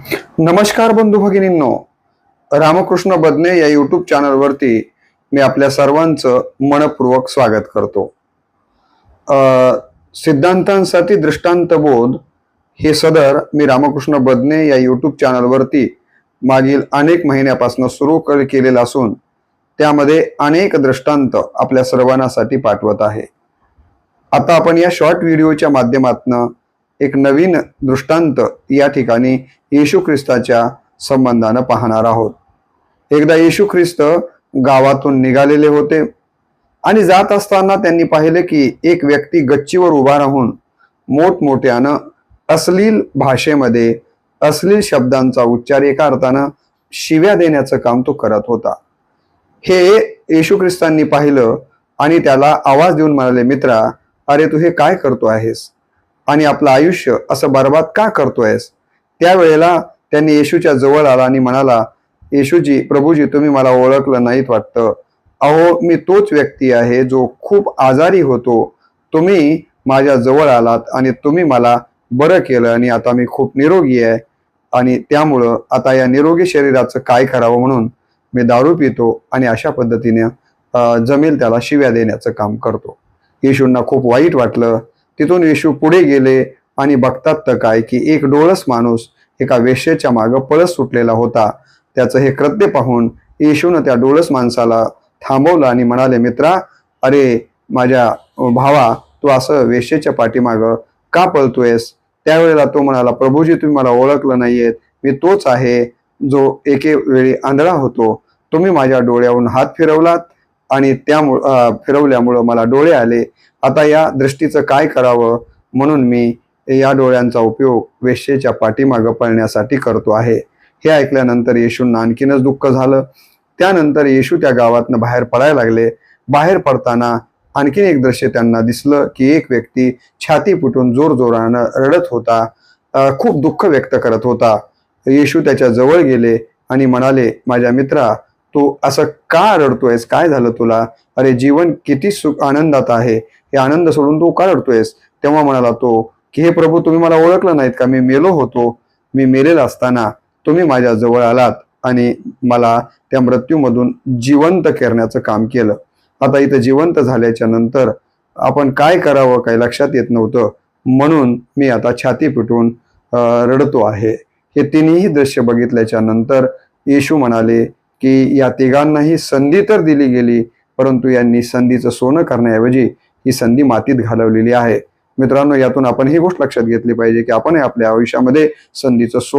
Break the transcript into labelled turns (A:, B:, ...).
A: नमस्कार बंधू भगिनींनो, रामकृष्ण बदने या यूट्यूब चॅनलवरती मी आपल्या सर्वांचं मनपूर्वक स्वागत करतो. सिद्धांतांसाठी दृष्टांतबोध हे सदर मी रामकृष्ण बदने या यूट्यूब चॅनलवरती मागील अनेक महिन्यापासून सुरू केलेलं असून त्यामध्ये अनेक दृष्टांत आपल्या सर्वांसाठी पाठवत आहे. आता आपण या शॉर्ट व्हिडिओच्या माध्यमातून एक नवीन दृष्टांत या ठिकाणी येशू ख्रिस्ताच्या संबंधानं पाहणार आहोत. एकदा येशू ख्रिस्त गावातून निघालेले होते आणि जात असताना त्यांनी पाहिले की एक व्यक्ती गच्चीवर उभा राहून मोठमोठ्यानं अश्लील भाषेमध्ये अश्लील शब्दांचा उच्चार एका अर्थानं शिव्या देण्याचं काम तो करत होता. हे येशू ख्रिस्तांनी पाहिलं आणि त्याला आवाज देऊन म्हणाले, मित्रा, अरे तू हे काय करतो आहेस आणि आपलं आयुष्य असं बर्बाद का करतोयस? त्यावेळेला त्यांनी येशूच्या जवळ आला आणि म्हणाला, येशूजी, प्रभूजी, तुम्ही मला ओळखलं नाहीत वाटतं. अहो, मी तोच व्यक्ती आहे जो खूप आजारी होतो. तुम्ही माझ्या जवळ आलात आणि तुम्ही मला बरं केलं आणि आता मी खूप निरोगी आहे आणि त्यामुळं आता या निरोगी शरीराचं काय करावं म्हणून मी दारू पितो आणि अशा पद्धतीने जमेल त्याला शिव्या देण्याचं काम करतो. येशूंना खूप वाईट वाटलं. तिथून येशू पुढे गेले आणि बघतात तर काय की एक डोळस माणूस एका वेश्येच्या मागं पळत सुटलेला होता. त्याचं हे कृत्य पाहून येशूनं त्या डोळस माणसाला थांबवलं आणि म्हणाले, मित्रा, अरे माझ्या भावा, तू असं वेश्येच्या पाठीमागं का पळतोयस? त्यावेळेला तो म्हणाला, प्रभूजी, तुम्ही मला ओळखलं नाहीयेत. मी तोच आहे जो एके वेळी आंधळा होतो. तुम्ही माझ्या डोळ्यावरून हात फिरवलात आणि फिरवल्यामुळं मला डोळे आले. आता या दृष्टीचं काय करावं म्हणून मी या डोळ्यांचा उपयोग वेश्येच्या पाठीमागं पळण्यासाठी करतो आहे. हे ऐकल्यानंतर येशूंना आणखीनच दुःख झालं. त्यानंतर येशू त्या गावातनं बाहेर पडायला लागले. बाहेर पडताना आणखीन एक दृश्य त्यांना दिसलं की एक व्यक्ती छाती फुटून जोरजोरानं रडत होता, खूप दुःख व्यक्त करत होता. येशू त्याच्या जवळ गेले आणि म्हणाले, माझ्या मित्रा, तू असं का रडतोयस? काय झालं तुला? अरे जीवन किती सुख आनंदात आहे, हे आनंद सोडून तू का रडतोयस? तेव्हा म्हणाला तो की हे प्रभू, तुम्ही मला ओळखलं नाहीत का? मी मेलो होतो. मी मेलेला असताना तुम्ही माझ्या जवळ आलात आणि मला त्या मृत्यूमधून जिवंत करण्याचं काम केलं. आता इथं जिवंत झाल्याच्या नंतर आपण काय करावं काही लक्षात येत नव्हतं, म्हणून मी आता छाती पिटून रडतो आहे. हे तिन्ही दृश्य बघितल्याच्या नंतर येशू म्हणाले की या तिघांनाही संधी तर दिली गेली, परंतु यांनी संधीचं सोनं करण्याऐवजी ही संधी मातीत घालवलेली आहे. मित्रांनो, यातून आपण ही गोष्ट लक्षात घेतली पाहिजे की आपण आपल्या आयुष्यामध्ये संधीचं